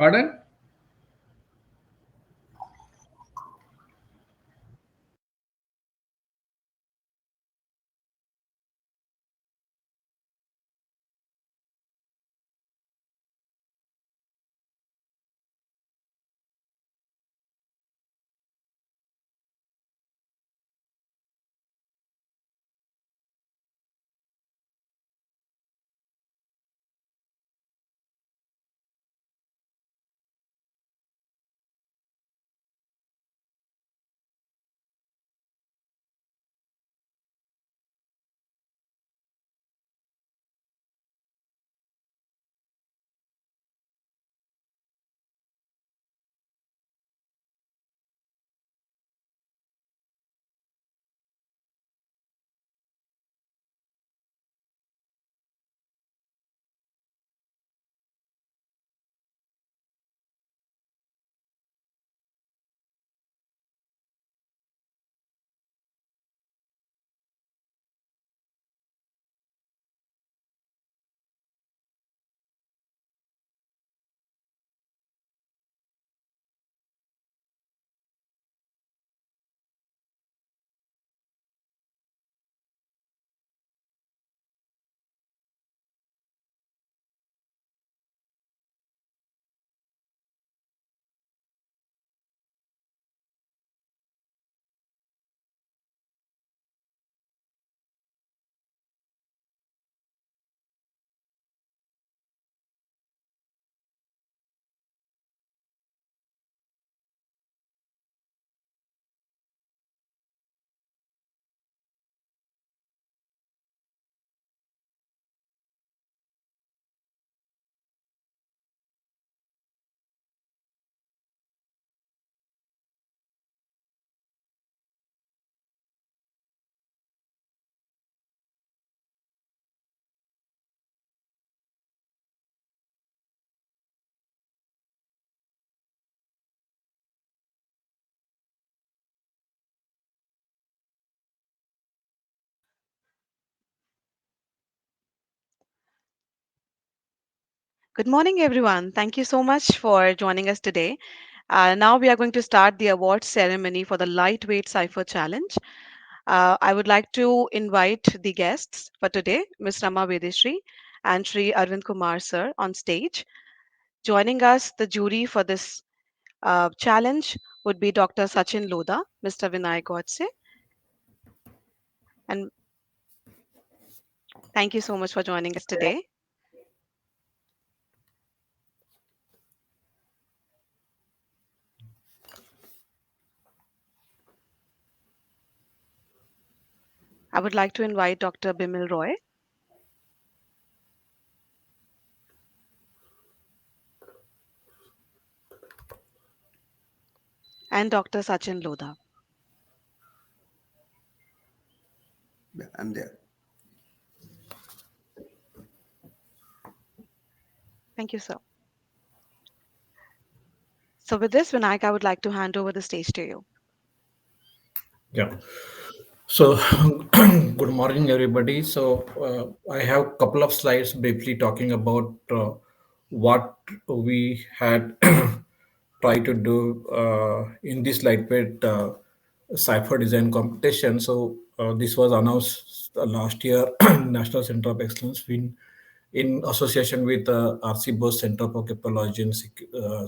Pardon? Good morning, everyone. Thank you so much for joining us today. Now we are going to start the awards ceremony for the Lightweight Cipher Challenge. I would like to invite the guests for today, Ms. Rama Vedishri and Sri Arvind Kumar sir on stage. Joining us, the jury for this challenge would be Dr. Sachin Lodha, Mr. Vinay Godse, and thank you so much for joining us today. I would like to invite Dr. Bimil Roy and Dr. Sachin Lodha. Yeah, I'm there. Thank you, sir. So, with this, Vinayak, I would like to hand over the stage to you. Yeah. So, good morning, everybody. So, I have a couple of slides briefly talking about what we had tried to do in this lightweight cipher design competition. So, this was announced last year, National Center of Excellence in association with RC Bose Center for Cryptology and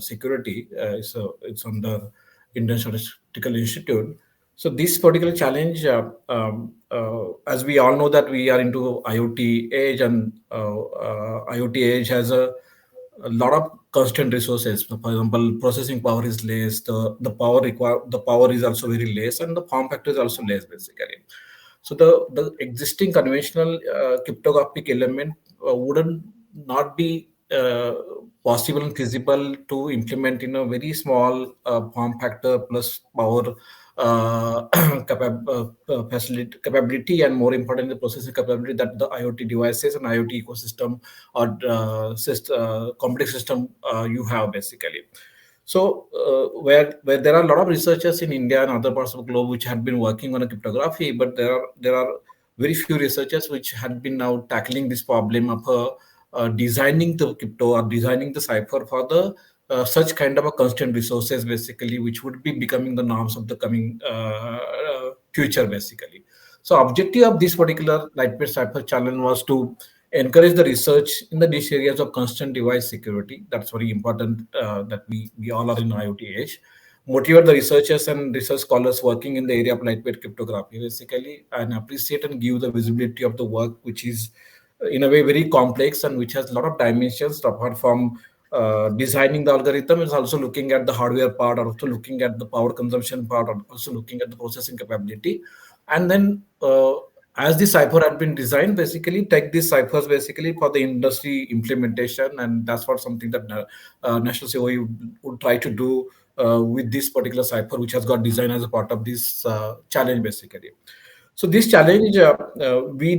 Security. So, it's under Indian Statistical Institute. So this particular challenge, as we all know that we are into IoT age, and IoT age has a lot of constant resources. For example, processing power is less. The power is also very less, and the form factor is also less basically. So the existing conventional cryptographic element wouldn't not be possible and feasible to implement in a very small form factor plus power capability, and more importantly, the processing capability that the IoT devices and IoT ecosystem or complex system you have basically. So, where there are a lot of researchers in India and other parts of the globe which had been working on a cryptography, but there are very few researchers which had been now tackling this problem of designing the crypto or designing the cipher for the such kind of a constant resources basically, which would be becoming the norms of the coming future basically. So objective of this particular lightweight cyber challenge was to encourage the research in the niche areas of constant device security. That's very important that we all are in IoT age. Motivate the researchers and research scholars working in the area of lightweight cryptography basically, and appreciate and give the visibility of the work, which is in a way very complex and which has a lot of dimensions apart from designing the algorithm. Is also looking at the hardware part, or also looking at the power consumption part, or also looking at the processing capability. And then as the cipher had been designed, basically take these ciphers basically for the industry implementation, and that's what something that National COE would try to do with this particular cipher, which has got designed as a part of this challenge basically. So this challenge, we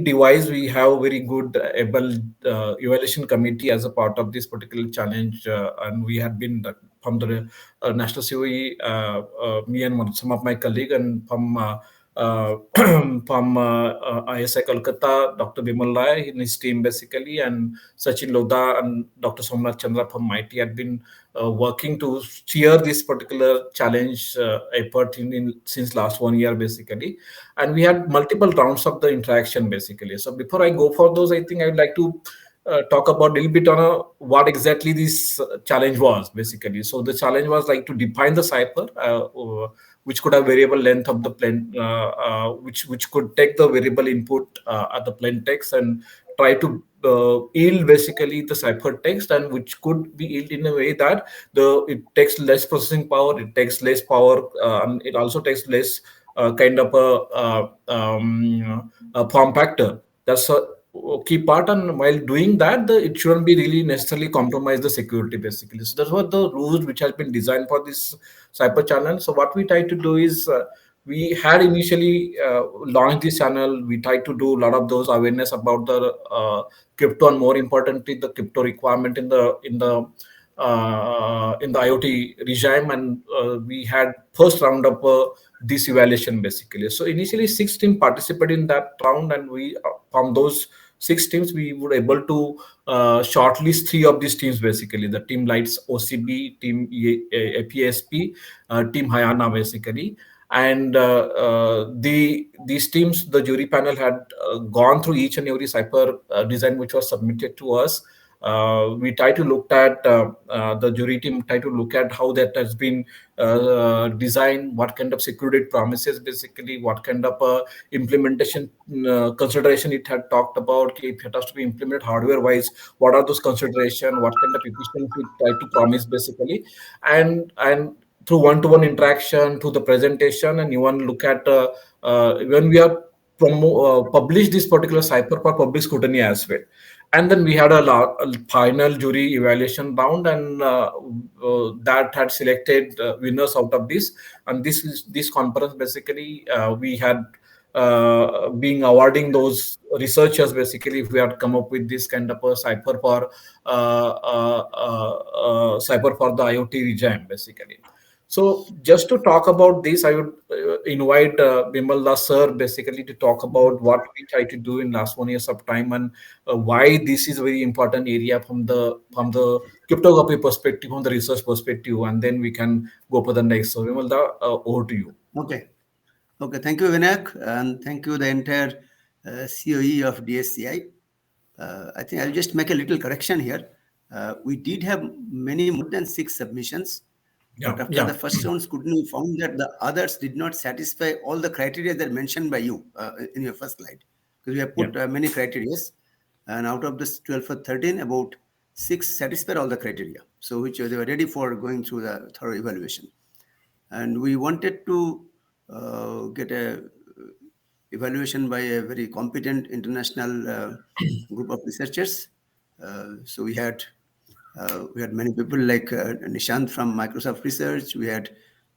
have very good able evaluation committee as a part of this particular challenge, and we had been from the National COE, me and some of my colleague, and from from ISI Kolkata, Dr. Bimal Rai and his team basically, and Sachin Lodha and Dr. Somnath Chandra from MIT had been working to steer this particular challenge effort since last 1 year basically. And we had multiple rounds of the interaction basically. So before I go for those, I think I would like to talk about a little bit on what exactly this challenge was basically. So the challenge was like to define the cipher, which could have variable length of the plain, which could take the variable input at the plain text and try to yield basically the cipher text, and which could be yield in a way that it takes less processing power, it takes less power, and it also takes less kind of a form factor. That's a key part. And while doing that, it shouldn't be really necessarily compromise the security basically. So that's what the rules which has been designed for this cyber channel. So what we try to do is we had initially launched this channel. We tried to do a lot of those awareness about the crypto, and more importantly the crypto requirement in the IoT regime. And we had first round of this evaluation basically. So initially 6 teams participated in that round, and we from those 6 teams we were able to shortlist 3 of these teams basically: the team Lights OCB, team APSP, team Hayana basically. And these teams, the jury panel had gone through each and every cipher design which was submitted to us. We try to look at the jury team try to look at how that has been designed, what kind of security it promises basically, what kind of implementation consideration it had talked about. If it has to be implemented hardware wise, what are those consideration, what kind of efficiency it try to promise basically. And through one-to-one interaction, to the presentation, and even look at when we have published this particular cipher for public scrutiny as well. And then we had a final jury evaluation round, and that had selected winners out of this. And this conference basically, we had being awarding those researchers basically, if we had come up with this kind of a cipher for the IoT regime basically. So just to talk about this, I would invite Bimal Das sir basically to talk about what we try to do in last 1 years of time, and why this is a very important area from the cryptography perspective, from the research perspective, and then we can go for the next. So Bimal Da, over to you. Okay. Okay. Thank you, Vinayak, and thank you the entire COE of DSCI. I think I'll just make a little correction here. We did have many more than 6 submissions, but after the first round scrutiny, we found that the others did not satisfy all the criteria that mentioned by you in your first slide, because we have put many criteria, and out of this 12 or 13, about 6 satisfied all the criteria, so which they were ready for going through the thorough evaluation. And we wanted to get a evaluation by a very competent international group of researchers. So we had many people like Nishant from Microsoft Research. We had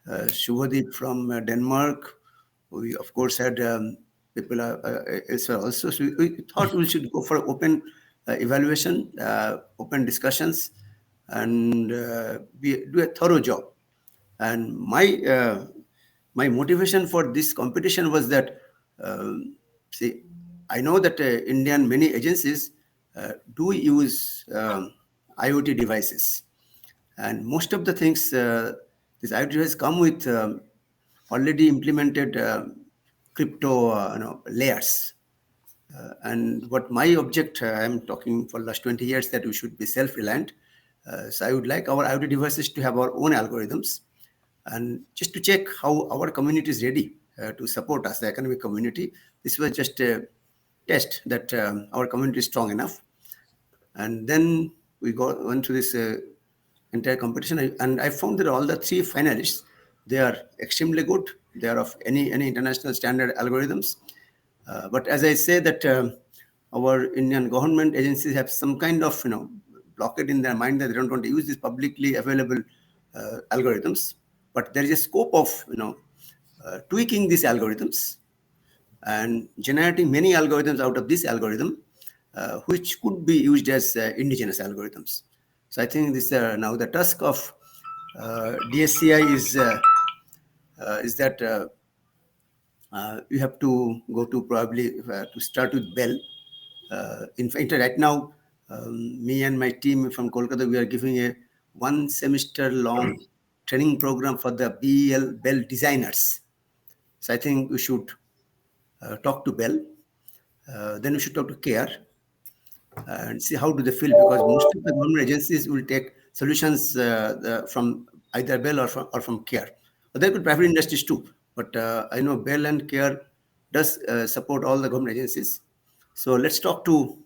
Shubhadeep from Denmark. We of course had people elsewhere also. So we thought we should go for open evaluation, open discussions, and do a thorough job. And my motivation for this competition was that, see, I know that Indian many agencies do use IoT devices, And most of the things, this IoT device come with already implemented crypto layers. And what my object, I'm talking for last 20 years that we should be self-reliant. So I would like our IoT devices to have our own algorithms, and just to check how our community is ready to support us, the economic community. This was just a test that our community is strong enough. And then we went to this entire competition, and I found that all the three finalists, they are extremely good. They are of any international standard algorithms. But as I say that our Indian government agencies have some kind of blockade in their mind that they don't want to use these publicly available algorithms. But there is a scope of tweaking these algorithms and generating many algorithms out of this algorithm, which could be used as indigenous algorithms. So I think this now the task of DSCI is that you have to go to probably to start with Bell. In fact, right now, me and my team from Kolkata, we are giving a 1 semester long training program for the Bell designers. So I think we should talk to Bell. Then we should talk to CARE and see how do they feel, because most of the government agencies will take solutions from either Bell or from CARE. But there could be private industries too. But I know Bell and CARE does support all the government agencies. So let's talk to,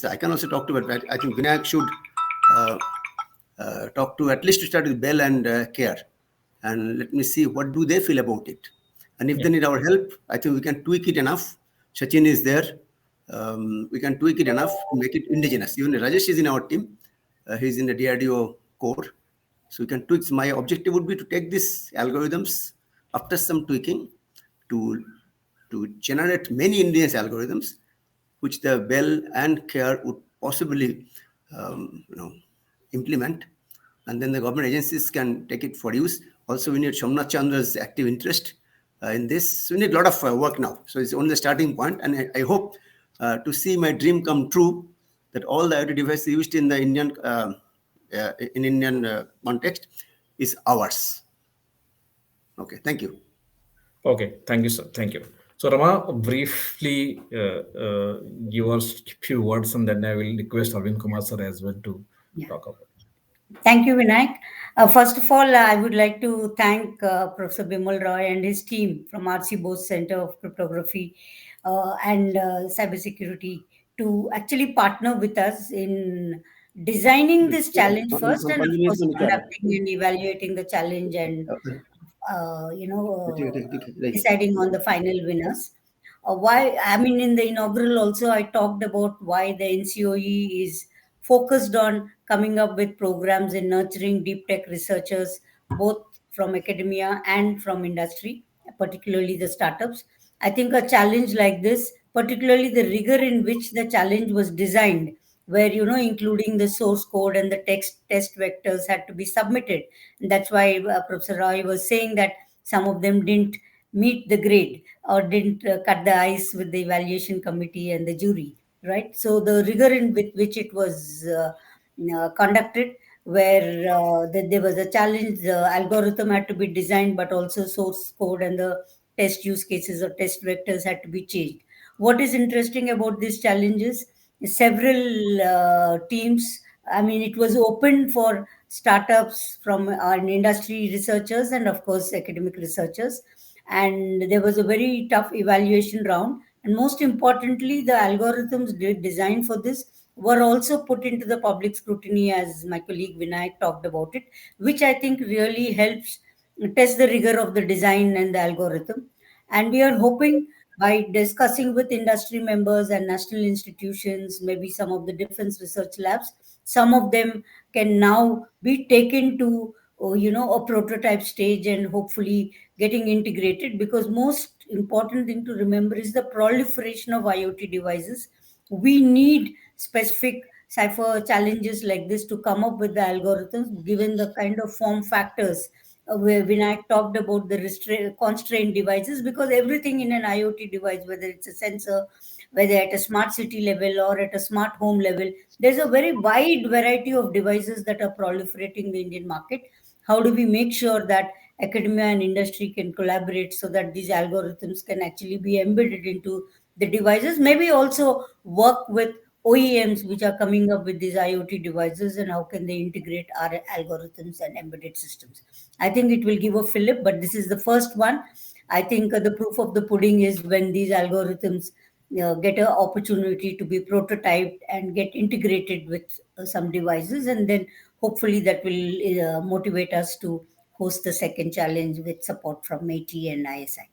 I can also talk to, but I think Vinayak should talk to, at least to start with Bell and CARE. And let me see what do they feel about it. And if they need our help, I think we can tweak it enough. Sachin is there. We can tweak it enough to make it indigenous. Even Rajesh is in our team. He's in the DRDO core. So we can tweak. My objective would be to take these algorithms after some tweaking to generate many indigenous algorithms, which the Bell and CARE would possibly implement. And then the government agencies can take it for use. Also, we need Somnath Chandra's active interest in this. So we need a lot of work now. So it's only the starting point. And I hope to see my dream come true, that all the IoT devices used in the Indian context is ours. Okay, thank you. Okay, thank you, sir. Thank you. So, Rama, briefly give us few words, and then I will request Arvind Kumar sir as well to Yeah. talk about. Thank you, Vinayak. First of all, I would like to thank Professor Bimal Roy and his team from RC Bose Center of Cryptography and Cybersecurity to actually partner with us in designing this challenge first, and of course conducting and evaluating the challenge and deciding on the final winners. Why? I mean, in the inaugural also, I talked about why the NCOE is focused on coming up with programs in nurturing deep tech researchers, both from academia and from industry, particularly the startups. I think a challenge like this, particularly the rigor in which the challenge was designed, where including the source code and the text test vectors had to be submitted. And that's why Professor Roy was saying that some of them didn't meet the grade or didn't cut the ice with the evaluation committee and the jury, right? So the rigor in which it was conducted, where there was a challenge, the algorithm had to be designed, but also source code and the test use cases or test vectors had to be changed. What is interesting about these challenges, several teams, I mean, it was open for startups from industry researchers and, of course, academic researchers. And there was a very tough evaluation round. And most importantly, the algorithms designed for this were also put into the public scrutiny, as my colleague Vinayak talked about it, which I think really helps test the rigor of the design and the algorithm. And we are hoping by discussing with industry members and national institutions, maybe some of the defense research labs, some of them can now be taken to a prototype stage and hopefully getting integrated, because most important thing to remember is the proliferation of IoT devices. We need specific cipher challenges like this to come up with the algorithms given the kind of form factors where Vinayak talked about the constrained devices, because everything in an IoT device, whether it's a sensor, whether at a smart city level or at a smart home level. There's a very wide variety of devices that are proliferating in the Indian market. How do we make sure that academia and industry can collaborate so that these algorithms can actually be embedded into the devices? Maybe also work with OEMs which are coming up with these IoT devices, and how can they integrate our algorithms and embedded systems. I think it will give a fillip, but this is the first one. I think the proof of the pudding is when these algorithms get an opportunity to be prototyped and get integrated with some devices, and then hopefully that will motivate us to host the second challenge with support from METI and ISI.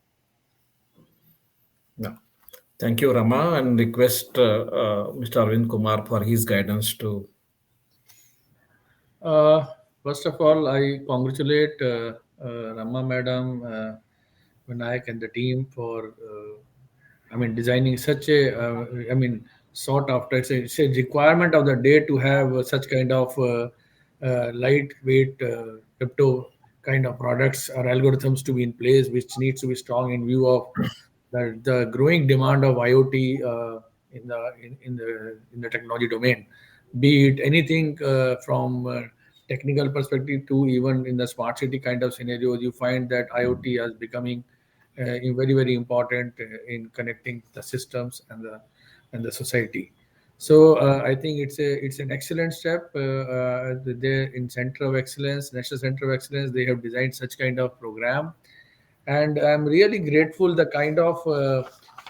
Yeah. Thank you, Rama, and request Mr. Arvind Kumar for his guidance to. Uh, First of all, I congratulate Rama Madam, Vinayak, and the team for, designing such a, sought after. It's a requirement of the day to have such kind of lightweight crypto kind of products or algorithms to be in place, which needs to be strong in view of the growing demand of IoT in the technology domain, be it anything from technical perspective to even in the smart city kind of scenarios. You find that IoT is becoming very very important in connecting the systems and the society. So I think it's an excellent step. They're in Center of Excellence, National Center of Excellence. They have designed such kind of program, and I'm really grateful the kind of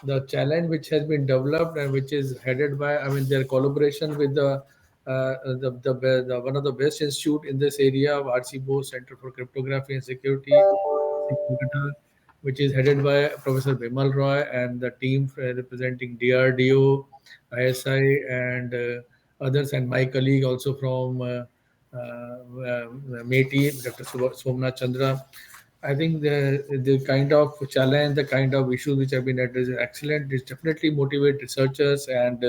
the challenge which has been developed and which is headed by, their collaboration with the one of the best institute in this area of RC Bose Center for Cryptography and Security, Kolkata, which is headed by Professor Bimal Roy and the team representing DRDO, ISI, and others, and my colleague also from METI, Dr. Somnath Chandra. I think the kind of challenge, the kind of issues which have been addressed is excellent. It definitely motivate researchers and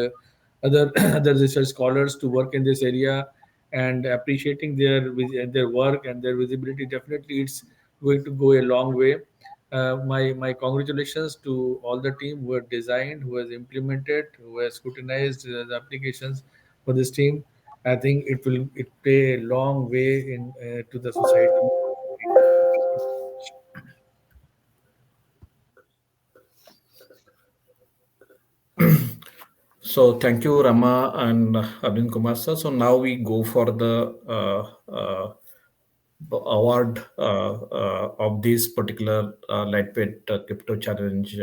other other research scholars to work in this area, and appreciating their work and their visibility. Definitely, it's going to go a long way. My congratulations to all the team who have designed, who has implemented, who has scrutinized the applications for this team. I think it pay a long way in to the society. So thank you, Rama and Arvind Kumar sir. So now we go for the award of this particular lightweight crypto challenge.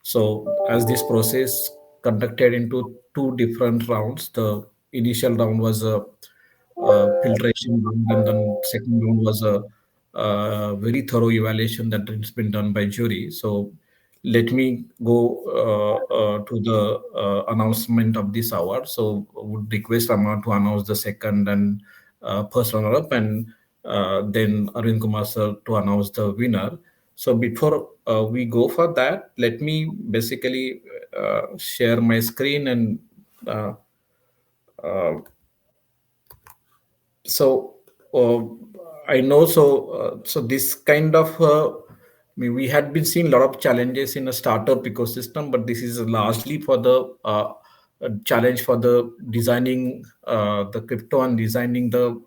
So as this process conducted into two different rounds, the initial round was a filtration round, and then second round was a very thorough evaluation that has been done by jury. So let me go to the announcement of this award. So I would request Rama to announce the second and first runner-up, and then Arvind Kumar sir to announce the winner. So before we go for that, let me basically share my screen and uh, uh, so I know so this kind of we had been seeing a lot of challenges in a startup ecosystem, but this is largely for the challenge for the designing the crypto and designing the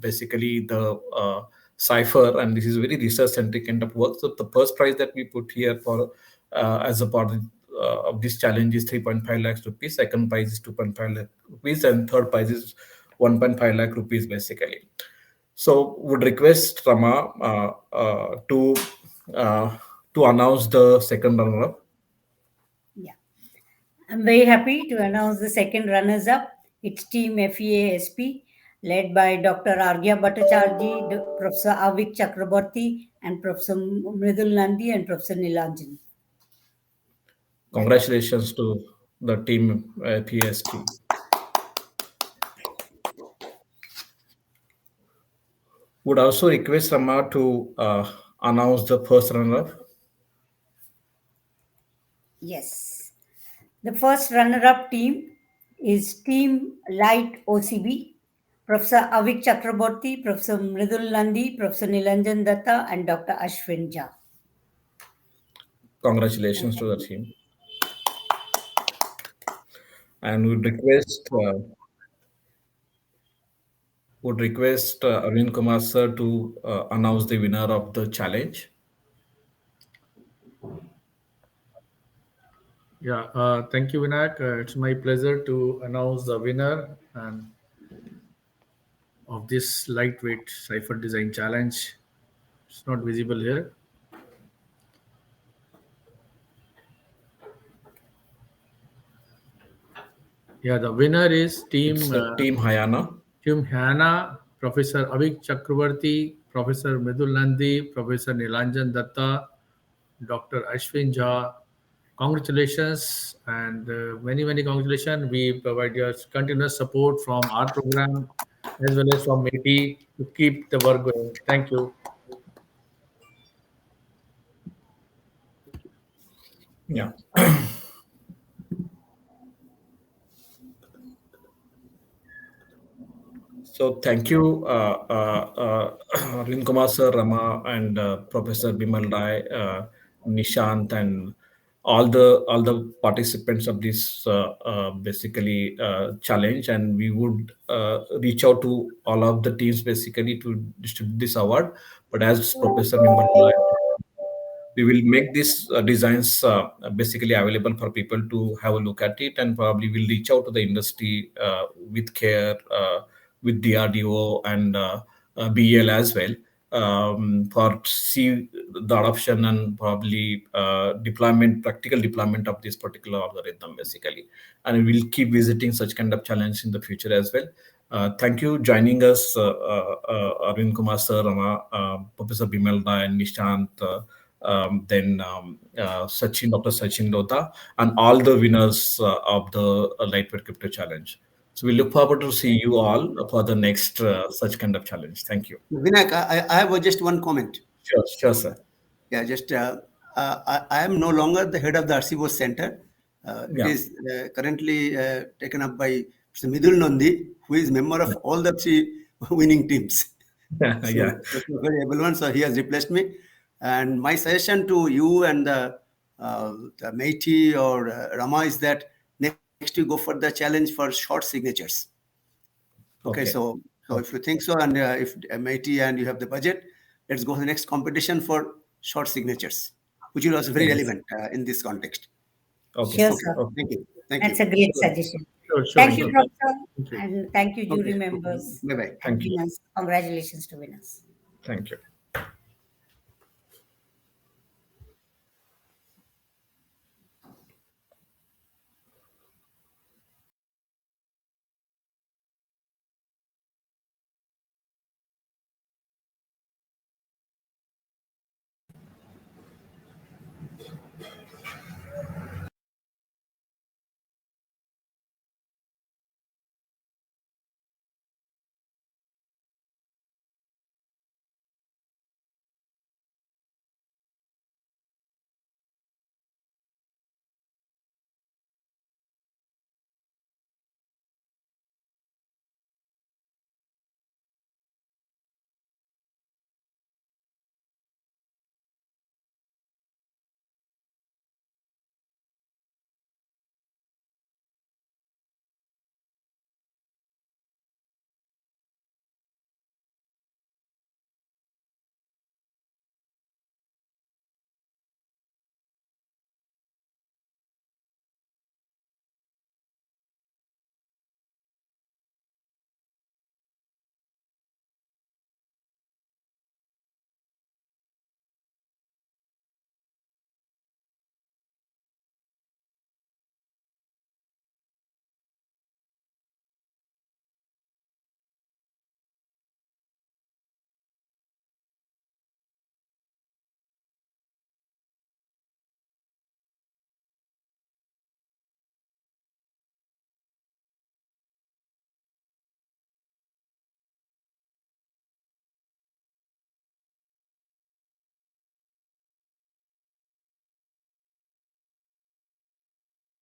basically the cipher, and this is very research centric kind of work. So the first prize that we put here for as a part of this challenge is 3.5 lakhs rupees, second prize is 2.5 lakh rupees, and third prize is 1.5 lakh rupees basically. So would request Rama uh, to announce the second runner-up. Yeah. I'm very happy to announce the second runners up. It's Team FEASP, led by Dr. Argya Bhattacharjee, Professor Avik Chakraborty, and Professor Mridul Nandi and Professor Nilanjan. Congratulations to the team PSP. Would also request Rama to announce the first runner-up. Yes. The first runner-up team is Team Light OCB, Professor Avik Chakraborty, Professor Mridul Nandi, Professor Nilanjan Datta, and Dr. Ashwin Jha. Congratulations to the team. and would request Arvind Kumar sir to announce the winner of the challenge. Yeah, thank you, Vinayak. It's my pleasure to announce the winner and of this lightweight cipher design challenge. It's not visible here. Yeah, the winner is It's Team Hayana. Team Hannah, Professor Avik Chakravarti, Professor Medul Nandi, Professor Nilanjan Datta, Dr. Ashwin Jha. Congratulations and many congratulations. We provide your continuous support from our program as well as from METI to keep the work going. Thank you. Yeah. So thank you, Arvind Kumar sir, Rama, and Professor Bimal Rai, Nishant, and all the participants of this basically challenge. And we would reach out to all of the teams basically to distribute this award. But as Professor Bimal Rai, we will make these designs basically available for people to have a look at it, and probably we'll reach out to the industry with care, with DRDO and BEL as well, for see the adoption and probably practical deployment of this particular algorithm basically. And we'll keep visiting such kind of challenge in the future as well. Thank you joining us, Arvind Kumar sir, Rama, Professor Bimal Rai, and Nishant, then Dr. Sachin Lota, and all the winners of the Lightweight Crypto Challenge. So we look forward to see you all for the next such kind of challenge. Thank you. Vinayak, I have just one comment. Sure, sir. Yeah, just I am no longer the head of the RCBOS Center. It Yeah. is currently taken up by Mr. Midul Nandi, who is member of all the three winning teams. So Yeah. that's a very able one. So he has replaced me. And my suggestion to you and the Meiti or Rama is that next you go for the challenge for short signatures. Okay, Okay. so if you think so, and if Meiti and you have the budget, let's go to the next competition for short signatures, which is also very Yes. relevant in this context. Okay. Sure, Okay, sir. Okay. thank you. Thank That's you. a great suggestion. Sure, Thank you, sure. Professor, Thank you. and thank you, jury Okay. members Bye bye. and Thank you. winners. Congratulations to winners. Thank you.